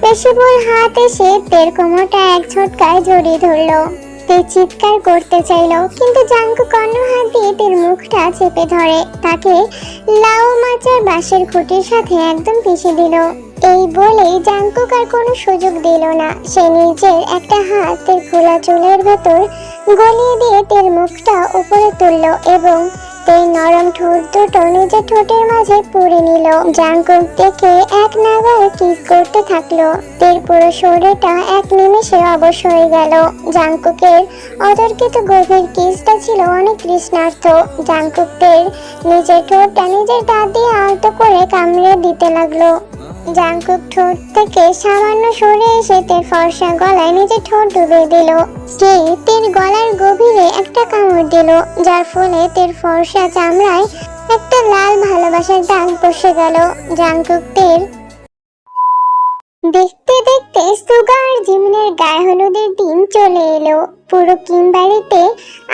পেশিবুল হাত এসে তের কোমরটা এক ঝটকায় জড়িয়ে ধরলো। তে চিৎকার করতে চাইলো, কিন্তু জাঙ্কুক অন্য হাত দিয়ে তের মুখটা চেপে ধরে তাকে লাউ মাচার বাঁশের খুঁটির সাথে একদম পিষে দিল। এই বলেই জাঙ্কুক আর কোনো সুযোগ দিল না। সে নিজের একটা হাত তের খোলা চুলের ভেতর গলিয়ে দিয়ে তের মুখটা উপরে তুললো এবং তের নরম ঠোঁট দুটো নিজের ঠোঁটের মাঝে পুরে নিল। জাঙ্কুক দেখে এক নাগাড়ে কিস করতে থাকলো। তের পুরো শরীরটা এক নিমেষে অবশ হয়ে গেল। জাঙ্কুকের অতর্কিত গভীর কিসটা ছিল অনেক তৃষ্ণার্থ। জাঙ্কুক তের নিজের ঠোঁটটা নিজের দাঁত দিয়ে আলতো করে কামড়ে দিতে লাগলো। জাঙ্কুক ঠোঁট থেকে সামান্য সরে এসে তের ফর্সা গলায় নিজের ঠোঁট ডুবিয়ে দিল। সে তের গলার গভীরে একটা কামড় দিল, যার ফলে তের ফর্সা চামড়ায় একটা লাল ভালোবাসার দাগ বসে গেল। জাঙ্কুক তের দেখতে দেখতে সুগা আর জিমিনের গায়ে হলুদের দিন চলে এলো। পুরো কিমবাড়িতে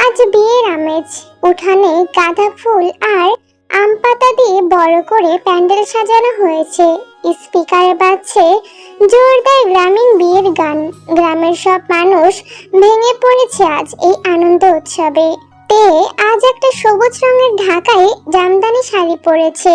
আজ বিয়ের আমেজ। উঠানে গাঁদা ফুল আর আম পাতা দিয়ে বড় করে প্যান্ডেল সাজানো হয়েছে। স্পিকারে বাজছে জোরদার গ্রামীণ বিয়ের গান। গ্রামের সব মানুষ ভেঙে পড়েছে আজ এই আনন্দ উৎসবে। তে আজ একটা সবুজ রঙের ঢাকায় জামদানি শাড়ি পরেছে।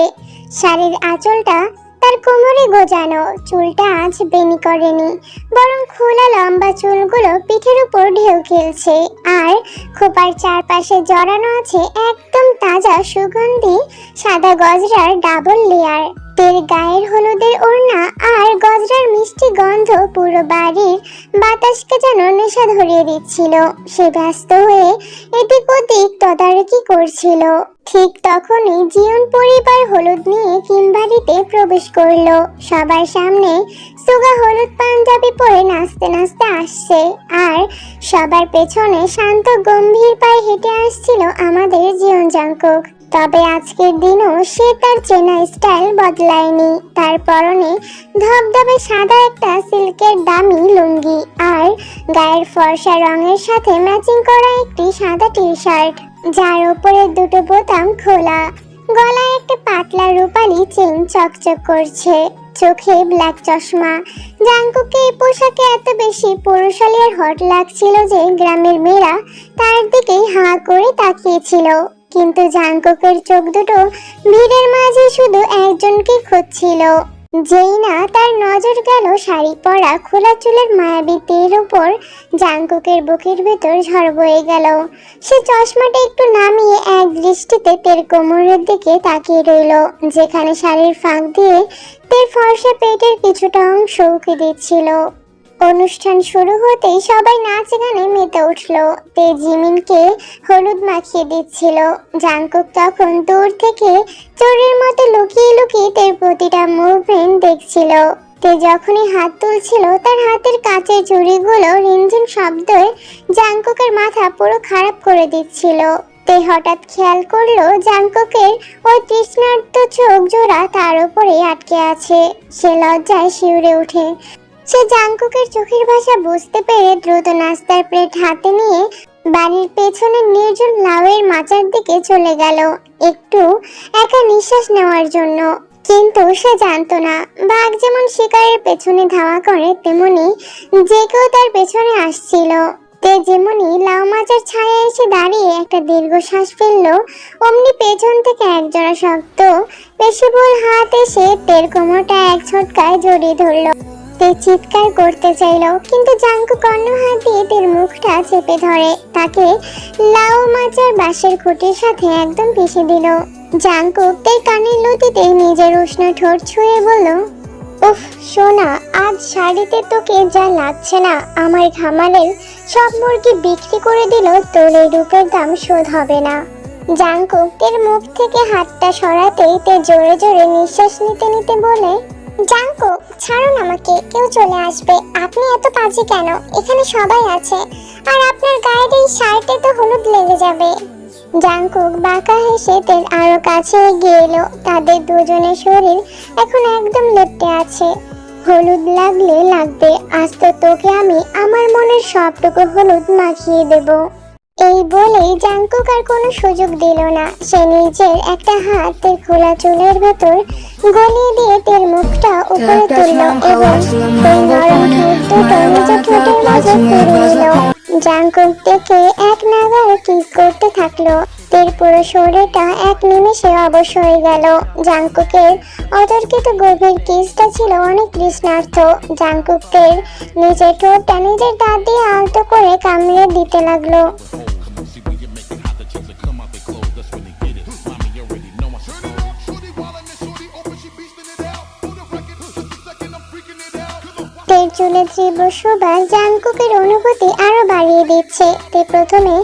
শাড়ির আঁচলটা তার কোমরে গোজানো, চুলটা আজ বেনি করেনি, বরং খোলা লম্বা চুলগুলো পিঠের উপর ঢেউ খেলছে। আর খোপার চারপাশে জড়ানো আছে একদম তাজা সুগন্ধি সাদা গজরার ডাবল লেয়ার। তের গায়ের হলুদের ওড়না আর গজরার মিষ্টি গন্ধ পুরো বাড়ির বাতাসকে যেন নেশা ধরিয়ে দিচ্ছিল। সে ব্যস্ত হয়ে এদিক ওদিক তদারকি করছিল। ঠিক তখনই জিয়ন পরিবার হলুদ নিয়ে কিমবাড়িতে প্রবেশ করলো। সবার সামনে সুগা হলুদ পাঞ্জাবি পরে নাচতে নাচতে আসছে, আর সবার পেছনে শান্ত গম্ভীর পায়ে হেঁটে আসছিল আমাদের জিয়ন জাঙ্কুক। তবে আজকের দিনও সে তার চেনা স্টাইল বদলায়নি। তার পরনে ধবধবে সাদা একটা সিল্কের দামি লুঙ্গি আর গায়ের ফর্সা রঙের সাথে ম্যাচিং করা একটি সাদা টি শার্ট, যার উপরে দুটো বোতাম খোলা। গলায় একটা পাতলা রূপালি চেন চকচক করছে, চোখে ব্ল্যাক চশমা। জাঙ্কুককে এই পোশাকে এত বেশি পুরুষালী আর হট লাগছিল যে গ্রামের মেয়েরা তার দিকেই হাঁ করে তাকিয়েছিল। কিন্তু জাঙ্কুকের চোখ দুটো ভিড়ের মাঝে শুধু একজনকে খুঁজছিল। যেই না তার নজর গেল শাড়ি পরা খোলা চুলের মায়াবী তের উপর, জাঙ্কুকের বুকের ভেতর ঝড় বয়ে গেল। সে চশমাটা একটু নামিয়ে এক দৃষ্টিতে তের কোমরের দিকে তাকিয়ে রইল, যেখানে শাড়ির ফাঁক দিয়ে তের ফর্সা পেটের কিছুটা অংশ উঁকি দিচ্ছিল। অনুষ্ঠান শুরু হতেই সবাই নাচ গানে মেতে উঠল। তে জিমিনকে হলুদ মাখিয়ে দিচ্ছিল। জাঙ্কুক তখন দূর থেকে চোরের মতো লুকিয়ে লুকিয়ে তের প্রতিটা মুভমেন্ট দেখছিল। তে যখনই হাত তুলছিল তার হাতের কাচের চুড়িগুলো রিনঝিন শব্দে জাঙ্কুকের মাথা পুরো খারাপ করে দিচ্ছিল। তে হঠাৎ খেয়াল করলো জাঙ্কুকের ওই তৃষ্ণার্ত চোখ জোড়া তার উপরে আটকে আছে। সে লজ্জায় শিউরে ওঠে। সে জাঙ্কুকের চোখের ভাষা বুঝতে পেরে দ্রুত নাস্তার প্লেট হাতে নিয়ে বাড়ির পেছনে নির্জন লাউয়ের মাচার দিকে চলে গেল, একটু একা নিঃশ্বাস নেওয়ার জন্য। কিন্তু সে জানতো না, বাঘ যেমন শিকারের পেছনে ধাওয়া করে তেমনি যে কেউ তার পেছনে আসছিল। তে যেমনি লাউ মাচার ছায়া এসে দাঁড়িয়ে একটা দীর্ঘশ্বাস ফেললো, অমনি পেছন থেকে একজোড়া শক্ত পেশিবুল হাত এসে তের কোমরটা এক ঝটকায় জড়িয়ে ধরলো। তে চিৎকার করতে চাইলো, কিন্তু জাঙ্কুক অন্য হাত দিয়ে তের মুখটা চেপে ধরে তাকে লাউ মাচার বাঁশের খুঁটির সাথে একদম পিষে দিল। জাঙ্কুক তের কানের লতিতে নিজের উষ্ণ ঠোঁট ছুঁয়ে বলল, উফ সোনা, আজ শাড়িতে তোকে যা লাগছে না, আমার খামারের সব মুরগি বিক্রি করে দিল তোর এই রূপের দাম শোধ হবে না। জাঙ্কুক তের মুখ থেকে হাতটা সরাতেই তে জোরে জোরে নিঃশ্বাস নিতে নিতে বলে, জাঙ্কুক ছাড়ুন আমাকে, কেউ চলে আসবে। আপনি এত কাজে কেন? এখানে সবাই আছে, আর আপনার গায়ের এই শার্টে তো হলুদ লেগে যাবে। জাঙ্কুক বাঁকা হেসে তের আরো কাছে এগিয়ে এলো। তাদের দুজনের শরীর এখন একদম লেপ্টে আছে। হলুদ লাগলে লাগবে, আজ তো তোকে আমি আমার মনের সবটুকু হলুদ মাখিয়ে দেব। এই বলেই জাংকুক আর কোনো সুযোগ দিল না। সে নিজের একটা হাত তের খোলা চুলের ভেতর গলিয়ে দিয়ে তের মুখটা উপরে তুলল এবং তের নরম ঠোঁট দুটো নিজের ঠোঁটের মাঝে পুরে নিল। জাংকুক দেখে এক নাগাড়ে কিস করতে থাকলো। তের পুরো শরীরটা এক নিমেষে অবশ হয়ে গেল। জাংকুকের অতর্কিত গভীর কিসটা ছিল অনেক তৃষ্ণার্ত। জাংকুকের নিজের ঠোঁটটা নিজের দাঁত দিয়ে আলতো করে কামড়ে দিতে লাগলো। তের চুলে তীব্র সুবাস জাংকুকের অনুভূতি আরো বাড়িয়ে দিচ্ছে। তে প্রথমে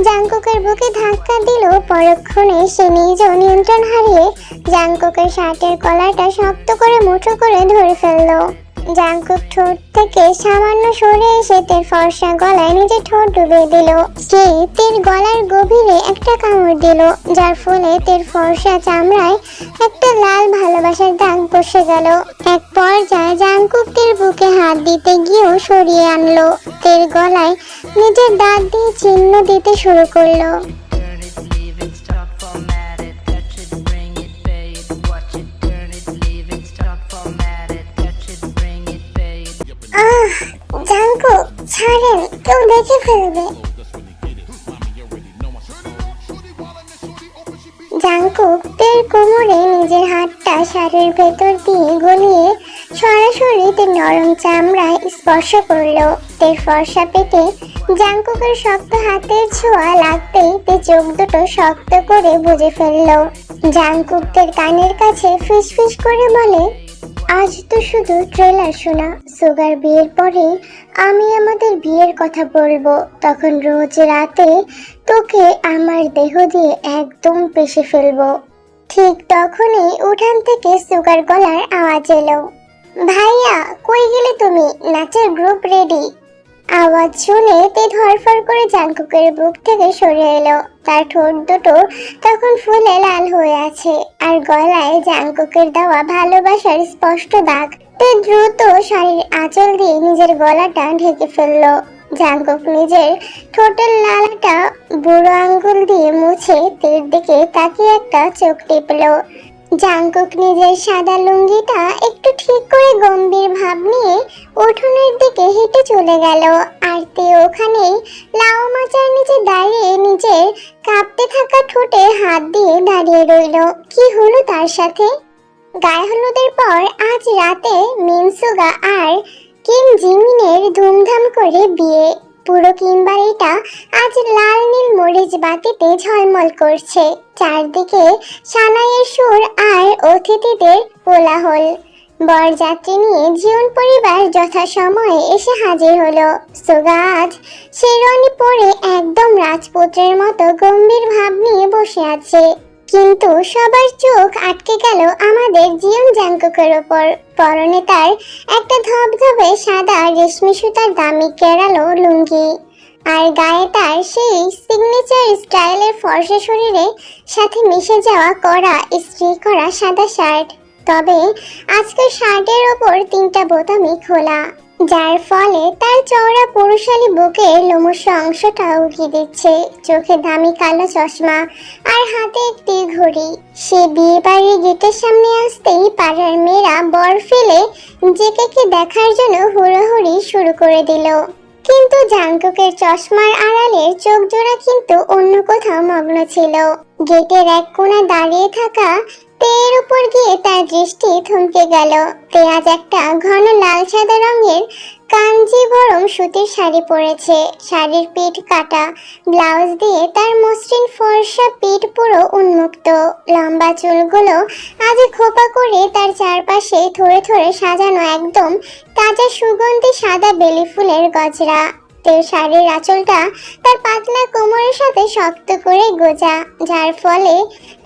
জাংকুকের বুকে ধাক্কা দিল, পরক্ষণে সে নিজেও নিয়ন্ত্রণ হারিয়ে জাংকুকের শার্টের কলারটা শক্ত করে মুঠো করে ধরে ফেললো। জাংকুক ঠোঁট থেকে সামান্য সরে এসে তের ফর্সা গলায় নিজের ঠোঁট ডুবিয়ে দিল। সে তের গলার গভীরে একটা কামড় দিল, যার ফলে তের ফর্সা চামড়ায় একটা লাল ভালোবাসার দাগ বসে গেল। এক পর্যায়ে জাংকুক তের বুকে হাত দিতে গিয়েও সরিয়ে আনলো। তের গলায় নিজের দাঁত দিয়ে চিহ্ন দিতে শুরু করলো। জাংকুক ছাড়েন, কেউ দেখে ফেলবে। জাংকুক তের কোমরে নিজের হাতটা শাড়ির ভেতর দিয়ে গলিয়ে সরাসরি তের নরম চামড়ায় স্পর্শ করলো। তের ফর্সা পেটে জাংকুকের শক্ত হাতের ছোঁয়া লাগতেই তে চোখ দুটো শক্ত করে বুজে ফেললো। জাংকুক তের কানের কাছে ফিসফিস করে বলে, আজ তো শুধু ট্রেলার শোনা। সুগার বিয়ের পরে আমি আমাদের বিয়ের কথা বলবো, তখন রোজ রাতে তোকে আমার দেহ দিয়ে একদম পেশে ফেলবো। ঠিক তখনই উঠান থেকে সুগার গলার আওয়াজ এলো, ভাইয়া কই গেলে তুমি? নাচের গ্রুপ রেডি। আওয়াজ শুনে তে ধরফর করে জাংকুকের বুক থেকে সরে এলো। তার ঠোঁট দুটো তখন ফুলে লাল হয়ে আছে, আর গলায় জাংকুকের দেওয়া ভালোবাসার স্পষ্ট দাগ। তে দ্রুত শাড়ির আঁচল দিয়ে নিজের গলাটা ঢেকে ফেললো। জাংকুক নিজের ঠোঁটের লালাটা বুড়ো আঙ্গুল দিয়ে মুছে তের দিকে তাকিয়ে একটা চোখ টিপলো। জাংকুক নিজের সাদা লুঙ্গিটা একটু ঠিক করে গম্ভীর ভাব নিয়ে উঠোনের দিকে হেঁটে চলে গেল। আর তে ওখানেই লাউ মাচার নিচে দাঁড়িয়ে নিজের কাঁপতে থাকা ঠোঁটে হাত দিয়ে দাঁড়িয়ে রইল। কি হলো তার সাথে? গায়ে হলুদের পর আজ রাতে মিনসুগা আর কিম জিমিনের ধুমধাম করে বিয়ে। পুরো কিম বাড়িটা আজ লাল নীল মরিচ বাতিতে ঝলমল করছে। চারদিকে সানাইয়ের সুর আর অতিথিদের কোলাহল। বরযাত্রী নিয়ে জীবন পরিবার যথাসময়ে এসে হাজির হলো। সুগা আজ শেরওয়ানি পরে একদম রাজপুত্রের মতো গম্ভীর ভাব নিয়ে বসে আছে। কিন্তু সবার চোখ আটকে গেল আমাদের জিয়ন জাংকুকের ওপর। পরনে তার একটা ধবধবে সাদা রেশমি সুতার দামি কেরালো লুঙ্গি, আর গায়ে তার সেই সিগনেচার স্টাইলের ফর্সা শরীরে সাথে মিশে যাওয়া কড়া ইস্ত্রি করা সাদা শার্ট। তবে আজকের শার্টের ওপর 3টা বোতামই খোলা, যার ফলে তার চওড়া পুরুষালী বুকের লোমশ অংশটা উঠিয়ে দিচ্ছে। চোখে দামি কালো চশমা আর হাতে একটি ঘড়ি। সে বিয়ে বাড়ির গেটের সামনে আসতেই পাড়ার মেয়েরা বর ফেলে জেকেকে দেখার জন্য হুড়োহুড়ি শুরু করে দিল। কিন্তু জাংকুকের চশমার আড়ালের চোখ জোড়া কিন্তু অন্য কোথাও মগ্ন ছিল। গেটের এক কোণায় দাঁড়িয়ে থাকা তের উপর গিয়ে তার দৃষ্টি থমকে গেল। তে আজ একটা ঘন লাল সাদা রঙের কাঞ্জিভরম সুতির শাড়ি পরেছে। শাড়ির পিঠ কাটা, ব্লাউজ দিয়ে তার মসৃণ ফর্সা পিঠ পুরো উন্মুক্ত। লম্বা চুলগুলো আজ খোপা করে তার চারপাশে থরে থরে সাজানো একদম তাজা সুগন্ধি সাদা বেলি ফুলের গজরা। তের শাড়ির আঁচলটা তার পাতলা কোমরের সাথে শক্ত করে গোজা, যার ফলে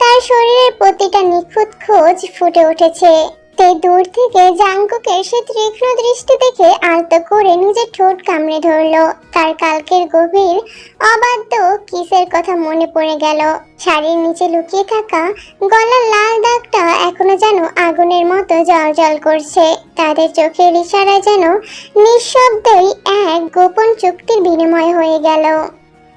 তার শরীরের প্রতিটা নিখুঁত খোঁজ ফুটে উঠেছে। তে দূর থেকে জাংকুকের সে তীক্ষ্ণ দৃষ্টি দেখে আলতো করে নিজের ঠোঁট কামড়ে ধরলো। তার কালকের গভীর অবাধ্য কিসের কথা মনে পড়ে গেল। শাড়ির নিচে লুকিয়ে থাকা গলার লাল দাগটা এখনো যেন আগুনের মতো জ্বলজ্বল করছে। তাদের চোখের ইশারায় যেন নিঃশব্দেই এক গোপন চুক্তির বিনিময় হয়ে গেল।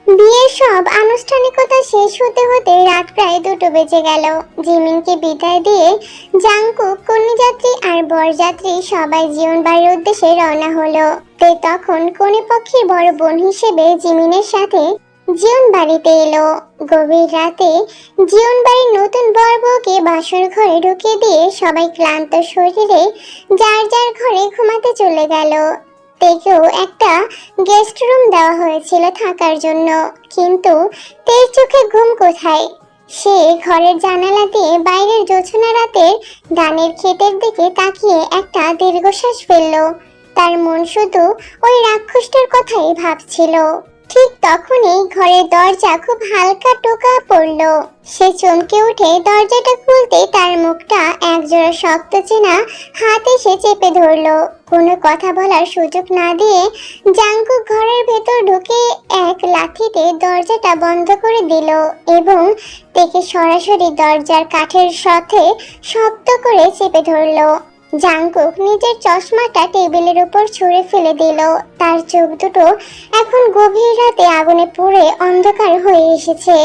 বিয়ের সব আনুষ্ঠানিকতা শেষ হতে হতে রাত প্রায় 2টো বেজে গেল। জিমিনকে বিদায় দিয়ে জাংকুক, কন্যাযাত্রী আর বরযাত্রী সবাই জীবন বাড়ির উদ্দেশ্যে রওনা হলো। তে তখন কনে পক্ষের বড় বোন হিসেবে জিমিনের সাথে জীবন বাড়িতে এলো। গভীর রাতে জীবন বাড়ির নতুন বর বউকে বাসর ঘরে ঢুকিয়ে দিয়ে সবাই ক্লান্ত শরীরে যার যার ঘরে ঘুমাতে চলে গেল। তেকেও একটা গেস্ট রুম দেওয়া হয়েছিল থাকার জন্য, কিন্তু তের চোখে ঘুম কোথায়। সে ঘরের জানালা দিয়ে বাইরের জোছনা রাতের ধানের ক্ষেতের দিকে তাকিয়ে একটা দীর্ঘশ্বাস ফেলল। তার মন শুধু ওই রাক্ষসটার কথাই ভাবছিল। ঠিক তখনই ঘরের দরজা খুব হালকা টোকা পড়ল। সে চমকে উঠে দরজাটা খুলতে তার মুখটা একজোড়া শক্ত চেনা হাত এসে চেপে ধরলো। কোনো কথা বলার সুযোগ না দিয়ে জাংকুক ঘরের ভেতর ঢুকে এক লাথিতে দরজাটা বন্ধ করে দিল এবং তেকে সরাসরি দরজার কাঠের সাথে শক্ত করে চেপে ধরলো। জাংকুক নিজের চশমাটা টেবিলের উপর ছুঁড়ে ফেলে দিল। তার চোখ দুটো এখন গভীর রাতে আগুনে পুড়ে অন্ধকার হয়ে এসেছে।